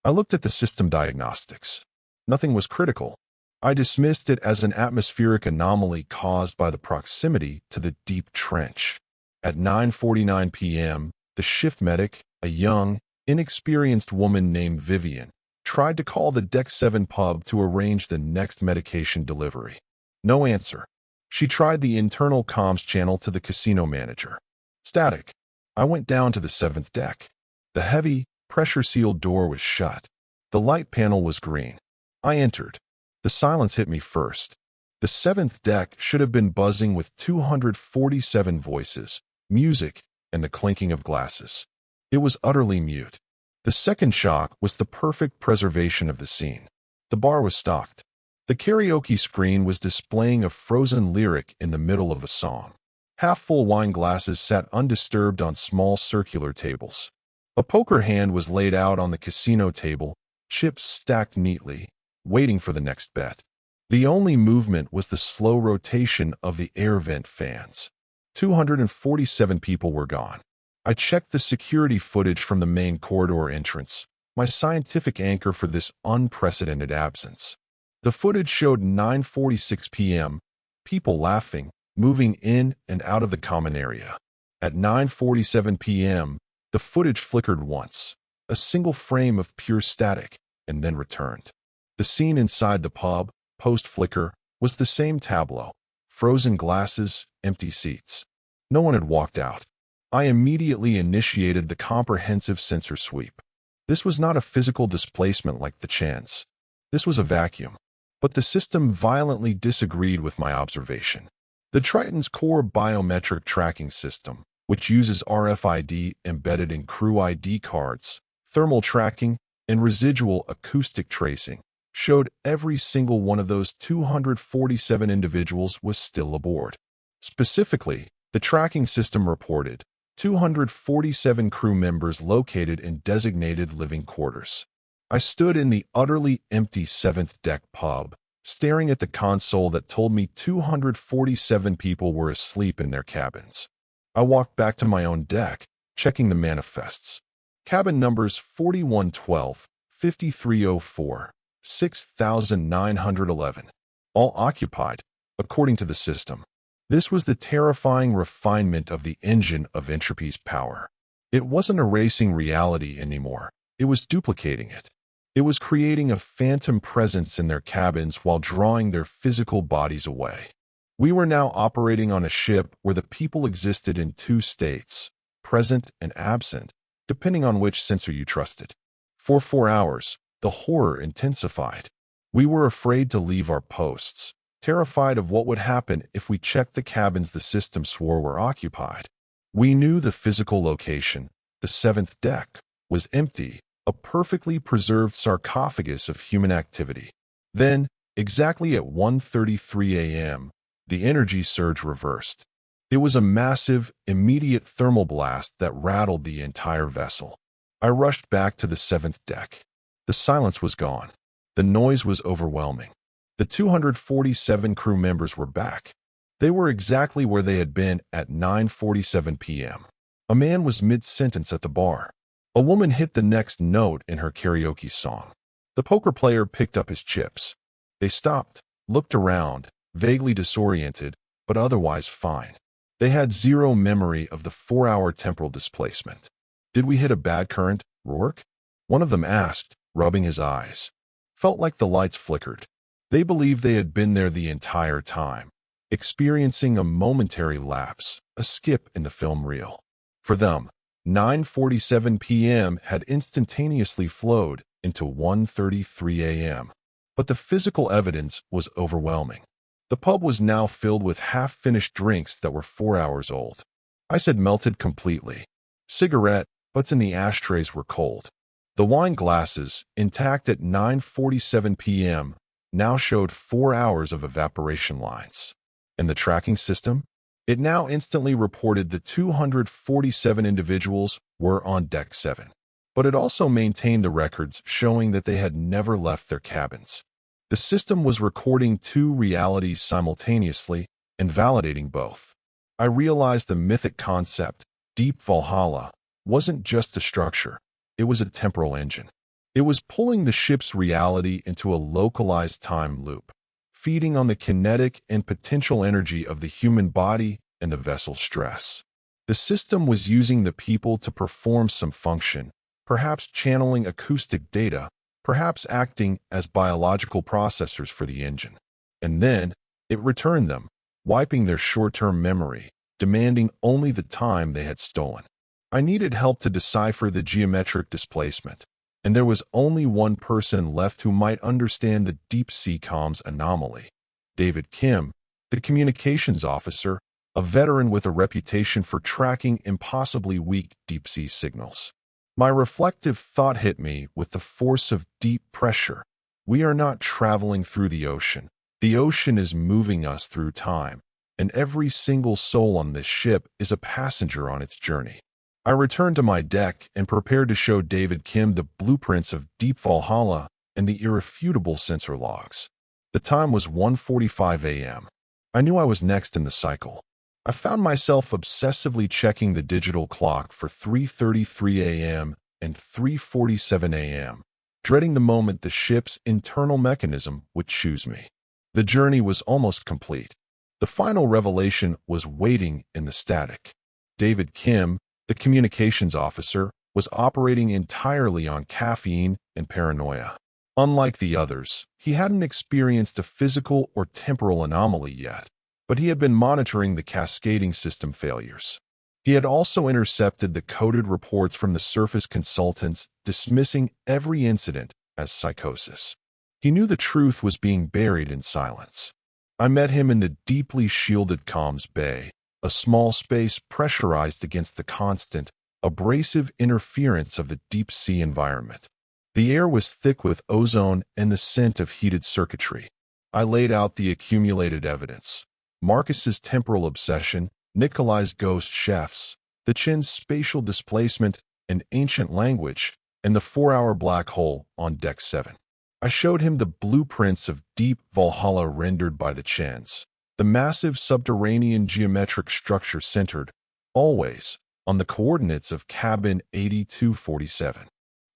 [SPEAKER 1] I looked at the system diagnostics. Nothing was critical. I dismissed it as an atmospheric anomaly caused by the proximity to the deep trench. At 9:49 p.m., the shift medic, a young, inexperienced woman named Vivian, tried to call the Deck 7 pub to arrange the next medication delivery. No answer. She tried the internal comms channel to the casino manager. Static. I went down to the 7th deck. The heavy, pressure-sealed door was shut. The light panel was green. I entered. The silence hit me first. The 7th deck should have been buzzing with 247 voices, music, and the clinking of glasses. It was utterly mute. The second shock was the perfect preservation of the scene. The bar was stocked. The karaoke screen was displaying a frozen lyric in the middle of a song. Half-full wine glasses sat undisturbed on small circular tables. A poker hand was laid out on the casino table, chips stacked neatly, waiting for the next bet. The only movement was the slow rotation of the air vent fans. 247 people were gone. I checked the security footage from the main corridor entrance, my scientific anchor for this unprecedented absence. The footage showed 9:46 p.m., people laughing, moving in and out of the common area. At 9:47 p.m., the footage flickered once, a single frame of pure static, and then returned. The scene inside the pub, post-flicker, was the same tableau. Frozen glasses, empty seats. No one had walked out. I immediately initiated the comprehensive sensor sweep. This was not a physical displacement like the chance. This was a vacuum. But the system violently disagreed with my observation. The Triton's core biometric tracking system, which uses RFID embedded in crew ID cards, thermal tracking, and residual acoustic tracing, showed every single one of those 247 individuals was still aboard. Specifically, the tracking system reported 247 crew members located in designated living quarters. I stood in the utterly empty 7th deck pub, staring at the console that told me 247 people were asleep in their cabins. I walked back to my own deck, checking the manifests. Cabin numbers 4112, 5304, 6911. All occupied, according to the system. This was the terrifying refinement of the engine of entropy's power. It wasn't erasing reality anymore. It was duplicating it. It was creating a phantom presence in their cabins while drawing their physical bodies away. We were now operating on a ship where the people existed in two states, present and absent, depending on which sensor you trusted. For 4 hours, the horror intensified. We were afraid to leave our posts, terrified of what would happen if we checked the cabins the system swore were occupied. We knew the physical location, the 7th deck, was empty, a perfectly preserved sarcophagus of human activity. Then, exactly at 1:33 a.m., the energy surge reversed. It was a massive, immediate thermal blast that rattled the entire vessel. I rushed back to the 7th deck. The silence was gone. The noise was overwhelming. The 247 crew members were back. They were exactly where they had been at 9:47 p.m. A man was mid-sentence at the bar. A woman hit the next note in her karaoke song. The poker player picked up his chips. They stopped, looked around, vaguely disoriented, but otherwise fine. They had zero memory of the 4-hour temporal displacement. Did we hit a bad current, Rourke? One of them asked, rubbing his eyes. Felt like the lights flickered. They believed they had been there the entire time, experiencing a momentary lapse, a skip in the film reel. For them, 9:47 p.m. had instantaneously flowed into 1:33 a.m. But the physical evidence was overwhelming. The pub was now filled with half-finished drinks that were 4 hours old. Ice had melted completely. Cigarette butts in the ashtrays were cold. The wine glasses, intact at 9:47 p.m., now showed 4 hours of evaporation lines. And the tracking system? It now instantly reported the 247 individuals were on Deck 7. But it also maintained the records showing that they had never left their cabins. The system was recording two realities simultaneously and validating both. I realized the mythic concept, Deep Valhalla, wasn't just a structure. It was a temporal engine. It was pulling the ship's reality into a localized time loop, feeding on the kinetic and potential energy of the human body and the vessel's stress. The system was using the people to perform some function, perhaps channeling acoustic data, perhaps acting as biological processors for the engine. And then, it returned them, wiping their short-term memory, demanding only the time they had stolen. I needed help to decipher the geometric displacement, and there was only one person left who might understand the deep-sea comms anomaly. David Kim, the communications officer, a veteran with a reputation for tracking impossibly weak deep-sea signals. My reflective thought hit me with the force of deep pressure. We are not traveling through the ocean. The ocean is moving us through time, and every single soul on this ship is a passenger on its journey. I returned to my deck and prepared to show David Kim the blueprints of Deep Valhalla and the irrefutable sensor logs. The time was 1:45 a.m. I knew I was next in the cycle. I found myself obsessively checking the digital clock for 3:33 a.m. and 3:47 a.m., dreading the moment the ship's internal mechanism would choose me. The journey was almost complete. The final revelation was waiting in the static. David Kim, the communications officer, was operating entirely on caffeine and paranoia. Unlike the others, he hadn't experienced a physical or temporal anomaly yet, but he had been monitoring the cascading system failures. He had also intercepted the coded reports from the surface consultants dismissing every incident as psychosis. He knew the truth was being buried in silence. I met him in the deeply shielded comms bay, a small space pressurized against the constant, abrasive interference of the deep-sea environment. The air was thick with ozone and the scent of heated circuitry. I laid out the accumulated evidence. Marcus's temporal obsession, Nikolai's ghost chefs, the Chin's spatial displacement and ancient language, and the 4-hour black hole on Deck 7. I showed him the blueprints of deep Valhalla rendered by the Chins, the massive subterranean geometric structure centered, always, on the coordinates of cabin 8247.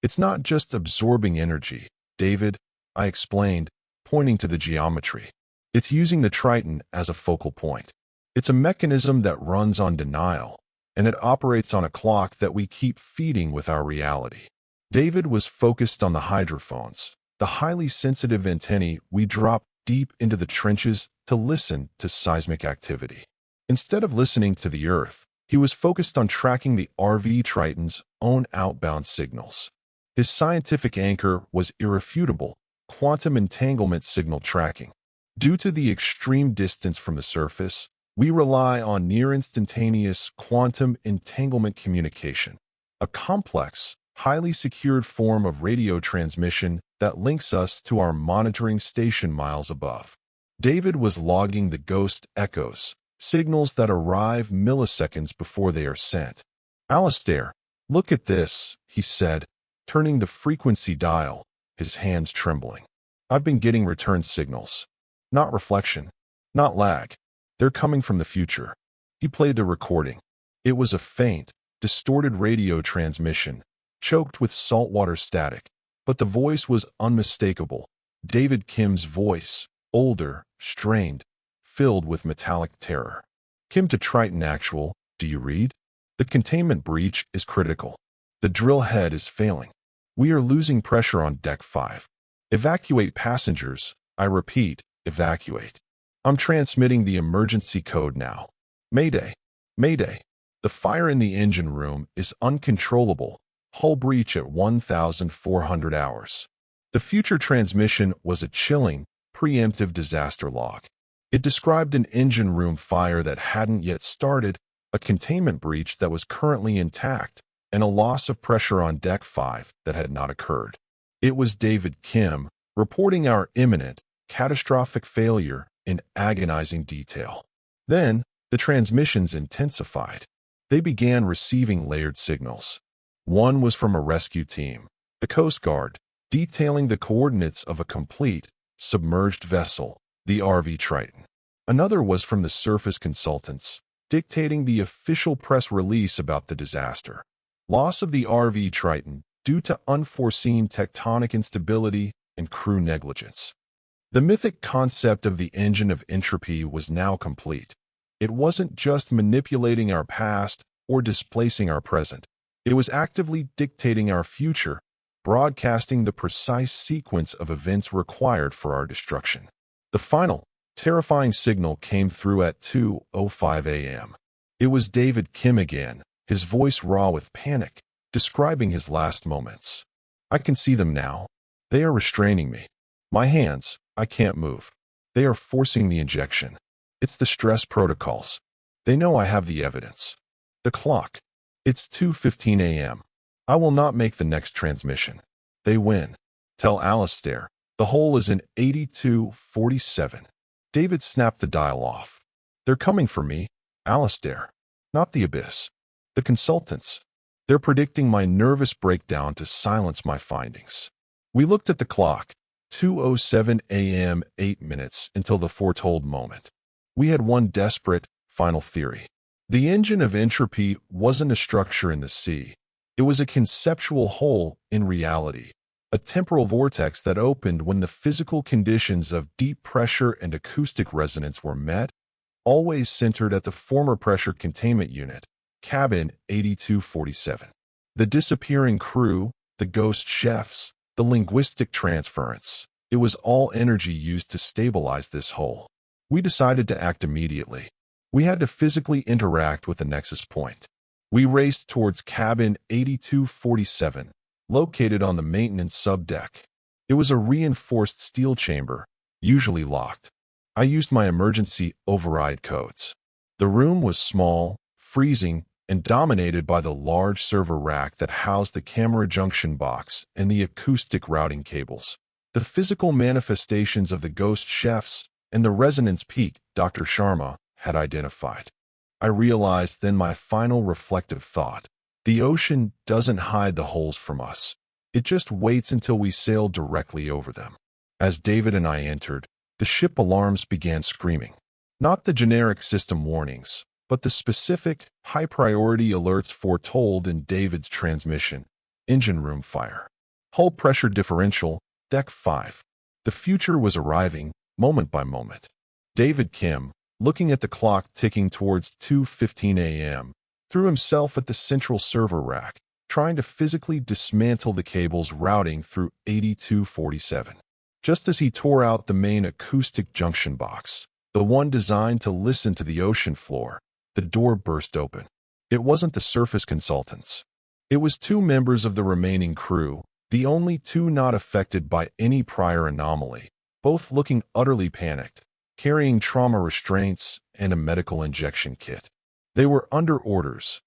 [SPEAKER 1] It's not just absorbing energy, David, I explained, pointing to the geometry. It's using the Triton as a focal point. It's a mechanism that runs on denial, and it operates on a clock that we keep feeding with our reality. David was focused on the hydrophones, the highly sensitive antennae we drop deep into the trenches to listen to seismic activity. Instead of listening to the Earth, he was focused on tracking the RV Triton's own outbound signals. His scientific anchor was irrefutable: quantum entanglement signal tracking. Due to the extreme distance from the surface, we rely on near-instantaneous quantum entanglement communication, a complex, highly secured form of radio transmission that links us to our monitoring station miles above. David was logging the ghost echoes, signals that arrive milliseconds before they are sent. Alistair, look at this, he said, turning the frequency dial, his hands trembling. I've been getting return signals. Not reflection, not lag. They're coming from the future. He played the recording. It was a faint, distorted radio transmission, choked with saltwater static, but the voice was unmistakable. David Kim's voice, older, strained, filled with metallic terror. Kim to Triton Actual, do you read? The containment breach is critical. The drill head is failing. We are losing pressure on Deck 5. Evacuate passengers. I repeat, evacuate. I'm transmitting the emergency code now. Mayday. Mayday. The fire in the engine room is uncontrollable. Hull breach at 1,400 hours. The future transmission was a chilling, preemptive disaster log. It described an engine room fire that hadn't yet started, a containment breach that was currently intact, and a loss of pressure on Deck 5 that had not occurred. It was David Kim reporting our imminent, catastrophic failure in agonizing detail. Then, the transmissions intensified. They began receiving layered signals. One was from a rescue team, the Coast Guard, detailing the coordinates of a complete, submerged vessel, the RV Triton. Another was from the surface consultants, dictating the official press release about the disaster. Loss of the RV Triton due to unforeseen tectonic instability and crew negligence. The mythic concept of the Engine of Entropy was now complete. It wasn't just manipulating our past or displacing our present. It was actively dictating our future, broadcasting the precise sequence of events required for our destruction. The final, terrifying signal came through at 2:05 a.m. It was David Kim again, his voice raw with panic, describing his last moments. I can see them now. They are restraining me. My hands, I can't move. They are forcing the injection. It's the stress protocols. They know I have the evidence. The clock. It's 2:15 a.m. I will not make the next transmission. They win. Tell Alistair. The hole is in 8247. David snapped the dial off. They're coming for me, Alistair. Not the abyss. The consultants. They're predicting my nervous breakdown to silence my findings. We looked at the clock. 2:07 a.m. 8 minutes until the foretold moment. We had one desperate, final theory. The Engine of Entropy wasn't a structure in the sea. It was a conceptual hole in reality, a temporal vortex that opened when the physical conditions of deep pressure and acoustic resonance were met, always centered at the former pressure containment unit, cabin 8247. The disappearing crew, the ghost chefs, the linguistic transference. It was all energy used to stabilize this hole. We decided to act immediately. We had to physically interact with the nexus point. We raced towards cabin 8247, located on the maintenance subdeck. It was a reinforced steel chamber, usually locked. I used my emergency override codes. The room was small, freezing, and dominated by the large server rack that housed the camera junction box and the acoustic routing cables. The physical manifestations of the ghost chefs and the resonance peak Dr. Sharma had identified. I realized then my final reflective thought. The ocean doesn't hide the holes from us. It just waits until we sail directly over them. As David and I entered, the ship alarms began screaming. Not the generic system warnings, but the specific, high-priority alerts foretold in David's transmission. Engine room fire. Hull pressure differential, deck 5. The future was arriving, moment by moment. David Kim, looking at the clock ticking towards 2:15 a.m., threw himself at the central server rack, trying to physically dismantle the cables routing through 8247. Just as he tore out the main acoustic junction box, the one designed to listen to the ocean floor, the door burst open. It wasn't the surface consultants. It was two members of the remaining crew, the only two not affected by any prior anomaly, both looking utterly panicked, carrying trauma restraints and a medical injection kit. They were under orders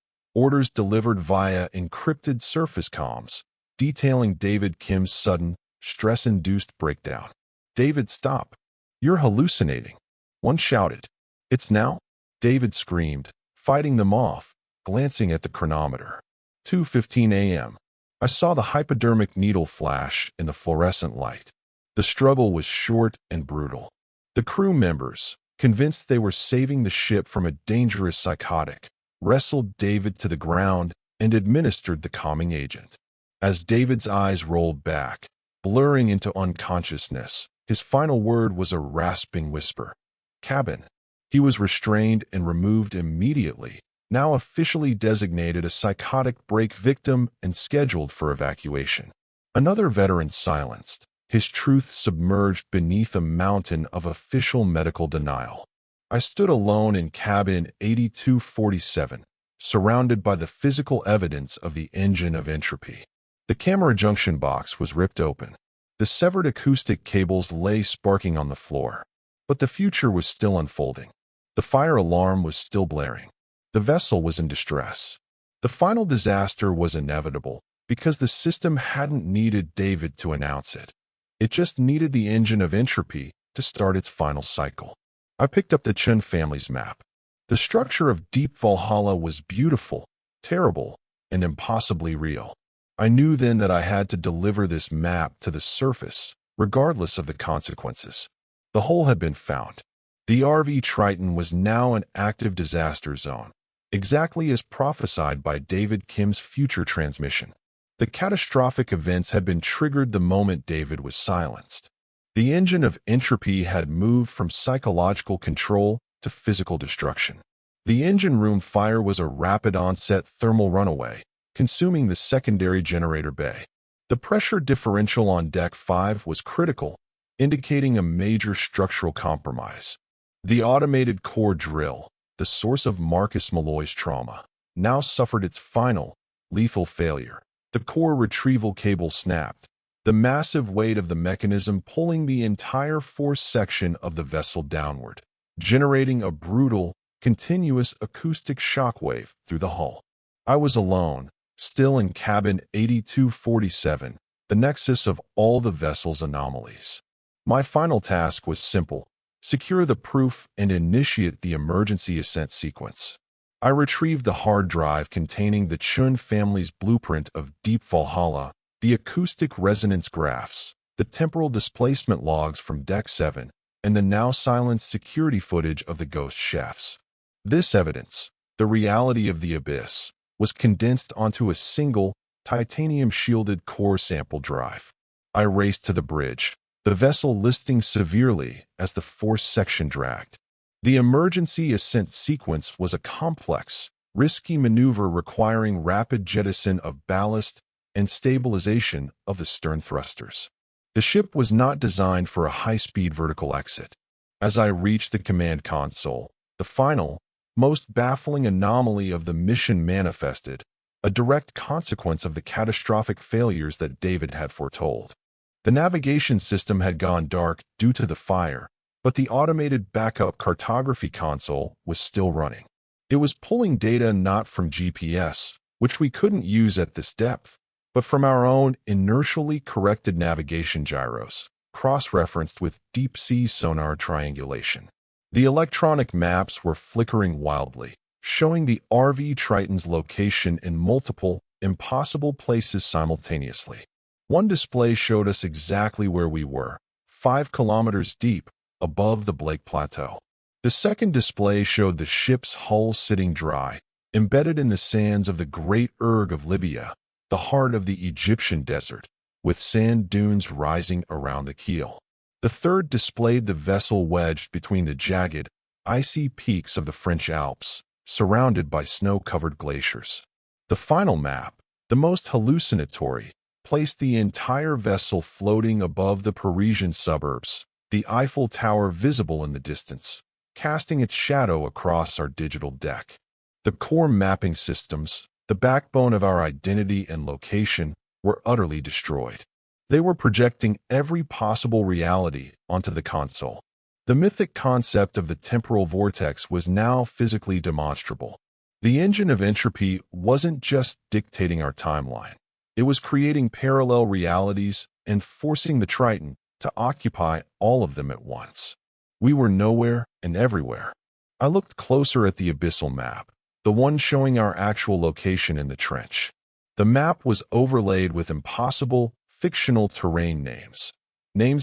[SPEAKER 1] delivered via encrypted surface comms, detailing David Kim's sudden, stress-induced breakdown. "David, stop. You're hallucinating," one shouted. "It's now?" David screamed, fighting them off, glancing at the chronometer. 2:15 a.m. I saw the hypodermic needle flash in the fluorescent light. The struggle was short and brutal. The crew members, convinced they were saving the ship from a dangerous psychotic, wrestled David to the ground and administered the calming agent. As David's eyes rolled back, blurring into unconsciousness, his final word was a rasping whisper. "Cabin." He was restrained and removed immediately, now officially designated a psychotic break victim and scheduled for evacuation. Another veteran silenced, his truth submerged beneath a mountain of official medical denial. I stood alone in cabin 8247, surrounded by the physical evidence of the Engine of Entropy. The camera junction box was ripped open. The severed acoustic cables lay sparking on the floor. But the future was still unfolding. The fire alarm was still blaring. The vessel was in distress. The final disaster was inevitable because the system hadn't needed David to announce it. It just needed the Engine of Entropy to start its final cycle. I picked up the Chun family's map. The structure of Deep Valhalla was beautiful, terrible, and impossibly real. I knew then that I had to deliver this map to the surface, regardless of the consequences. The hole had been found. The RV Triton was now an active disaster zone, exactly as prophesied by David Kim's future transmission. The catastrophic events had been triggered the moment David was silenced. The Engine of Entropy had moved from psychological control to physical destruction. The engine room fire was a rapid-onset thermal runaway, consuming the secondary generator bay. The pressure differential on Deck 5 was critical, indicating a major structural compromise. The automated core drill, the source of Marcus Malloy's trauma, now suffered its final, lethal failure. The core retrieval cable snapped, the massive weight of the mechanism pulling the entire force section of the vessel downward, generating a brutal, continuous acoustic shockwave through the hull. I was alone, still in cabin 8247, the nexus of all the vessel's anomalies. My final task was simple: secure the proof and initiate the emergency ascent sequence. I retrieved the hard drive containing the Chun family's blueprint of Deep Valhalla, the acoustic resonance graphs, the temporal displacement logs from Deck 7, and the now silenced security footage of the ghost chefs. This evidence, the reality of the abyss, was condensed onto a single, titanium-shielded core sample drive. I raced to the bridge, the vessel listing severely as the force section dragged. The emergency ascent sequence was a complex, risky maneuver requiring rapid jettison of ballast and stabilization of the stern thrusters. The ship was not designed for a high-speed vertical exit. As I reached the command console, the final, most baffling anomaly of the mission manifested, a direct consequence of the catastrophic failures that David had foretold. The navigation system had gone dark due to the fire, but the automated backup cartography console was still running. It was pulling data not from GPS, which we couldn't use at this depth, but from our own inertially corrected navigation gyros, cross-referenced with deep-sea sonar triangulation. The electronic maps were flickering wildly, showing the RV Triton's location in multiple, impossible places simultaneously. One display showed us exactly where we were, 5 kilometers deep, above the Blake Plateau. The second display showed the ship's hull sitting dry, embedded in the sands of the Great Erg of Libya, the heart of the Egyptian desert, with sand dunes rising around the keel. The third displayed the vessel wedged between the jagged, icy peaks of the French Alps, surrounded by snow-covered glaciers. The final map, the most hallucinatory, placed the entire vessel floating above the Parisian suburbs, the Eiffel Tower visible in the distance, casting its shadow across our digital deck. The core mapping systems, the backbone of our identity and location, were utterly destroyed. They were projecting every possible reality onto the console. The mythic concept of the temporal vortex was now physically demonstrable. The engine of entropy wasn't just dictating our timeline. It was creating parallel realities and forcing the Triton to occupy all of them at once. We were nowhere and everywhere. I looked closer at the abyssal map, the one showing our actual location in the trench. The map was overlaid with impossible, fictional terrain names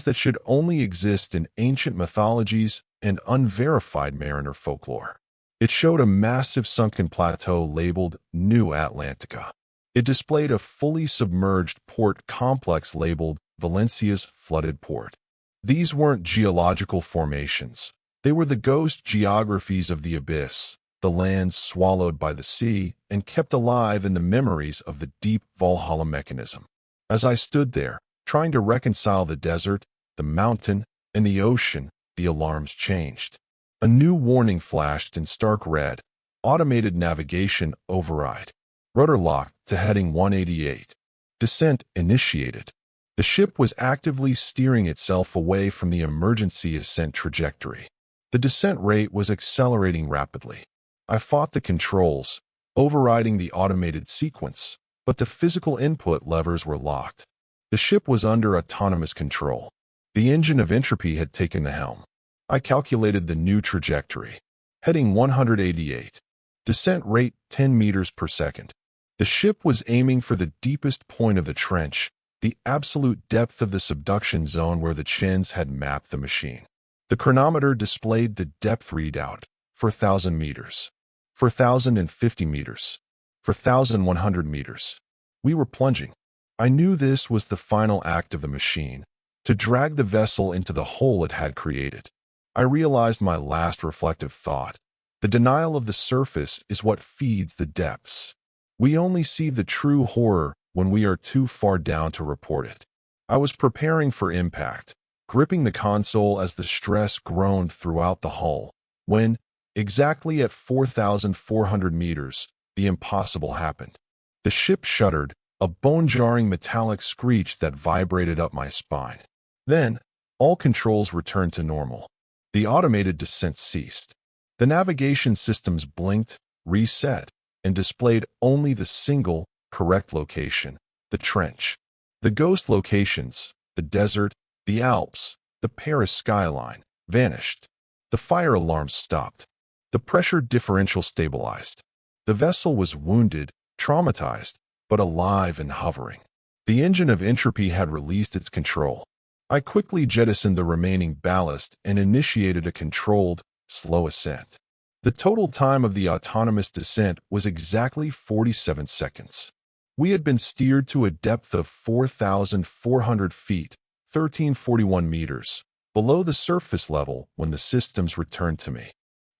[SPEAKER 1] that should only exist in ancient mythologies and unverified mariner folklore. It showed a massive sunken plateau labeled New Atlantica. It displayed a fully submerged port complex labeled Valencia's flooded port. These weren't geological formations. They were the ghost geographies of the abyss, the lands swallowed by the sea and kept alive in the memories of the deep Valhalla mechanism. As I stood there, trying to reconcile the desert, the mountain, and the ocean, the alarms changed. A new warning flashed in stark red: automated navigation override. Rudder locked to heading 188. Descent initiated. The ship was actively steering itself away from the emergency ascent trajectory. The descent rate was accelerating rapidly. I fought the controls, overriding the automated sequence, but the physical input levers were locked. The ship was under autonomous control. The engine of entropy had taken the helm. I calculated the new trajectory. Heading 188. Descent rate 10 meters per second. The ship was aiming for the deepest point of the trench, the absolute depth of the subduction zone where the Chins had mapped the machine. The chronometer displayed the depth readout: 4,000 meters, 4,050 meters, 4,100 meters. We were plunging. I knew this was the final act of the machine, to drag the vessel into the hole it had created. I realized my last reflective thought: the denial of the surface is what feeds the depths. We only see the true horror when we are too far down to report it. I was preparing for impact, gripping the console as the stress groaned throughout the hull, when, exactly at 4,400 meters, the impossible happened. The ship shuddered, a bone-jarring metallic screech that vibrated up my spine. Then, all controls returned to normal. The automated descent ceased. The navigation systems blinked, reset, and displayed only the single, correct location: the trench. The ghost locations, the desert, the Alps, the Paris skyline, vanished. The fire alarms stopped. The pressure differential stabilized. The vessel was wounded, traumatized, but alive and hovering. The engine of entropy had released its control. I quickly jettisoned the remaining ballast and initiated a controlled, slow ascent. The total time of the autonomous descent was exactly 47 seconds. We had been steered to a depth of 4,400 feet, 1,341 meters, below the surface level when the systems returned to me.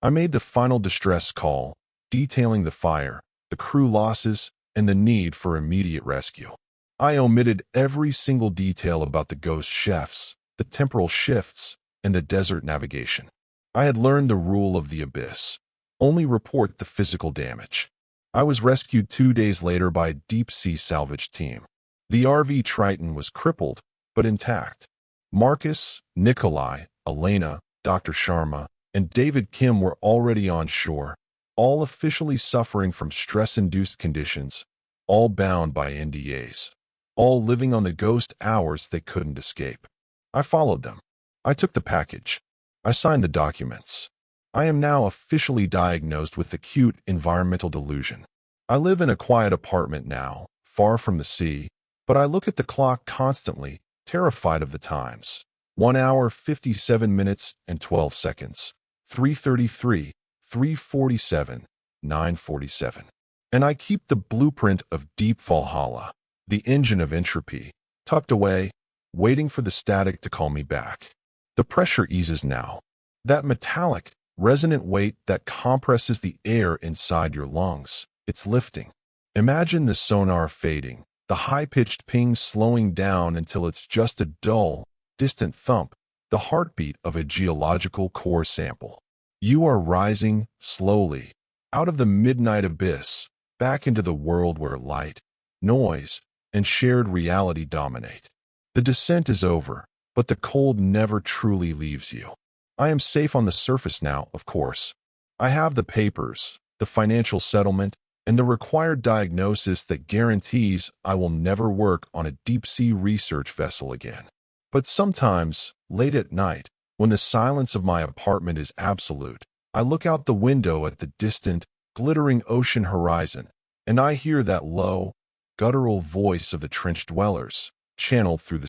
[SPEAKER 1] I made the final distress call, detailing the fire, the crew losses, and the need for immediate rescue. I omitted every single detail about the ghost chefs, the temporal shifts, and the desert navigation. I had learned the rule of the abyss: only report the physical damage. I was rescued 2 days later by a deep-sea salvage team. The RV Triton was crippled, but intact. Marcus, Nikolai, Elena, Dr. Sharma, and David Kim were already on shore, all officially suffering from stress-induced conditions, all bound by NDAs, all living on the ghost hours they couldn't escape. I followed them. I took the package. I signed the documents. I am now officially diagnosed with acute environmental delusion. I live in a quiet apartment now, far from the sea, but I look at the clock constantly, terrified of the times. 1 hour, 57 minutes, and 12 seconds. 3:33, 3:47, 9:47. And I keep the blueprint of Deep Valhalla, the Engine of Entropy, tucked away, waiting for the static to call me back. The pressure eases now. That metallic, resonant weight that compresses the air inside your lungs. It's lifting. Imagine the sonar fading, the high-pitched ping slowing down until it's just a dull, distant thump, the heartbeat of a geological core sample. You are rising, slowly, out of the midnight abyss, back into the world where light, noise, and shared reality dominate. The descent is over, but the cold never truly leaves you. I am safe on the surface now, of course. I have the papers, the financial settlement, and the required diagnosis that guarantees I will never work on a deep-sea research vessel again. But sometimes, late at night, when the silence of my apartment is absolute, I look out the window at the distant, glittering ocean horizon, and I hear that low, guttural voice of the trench dwellers, channeled through the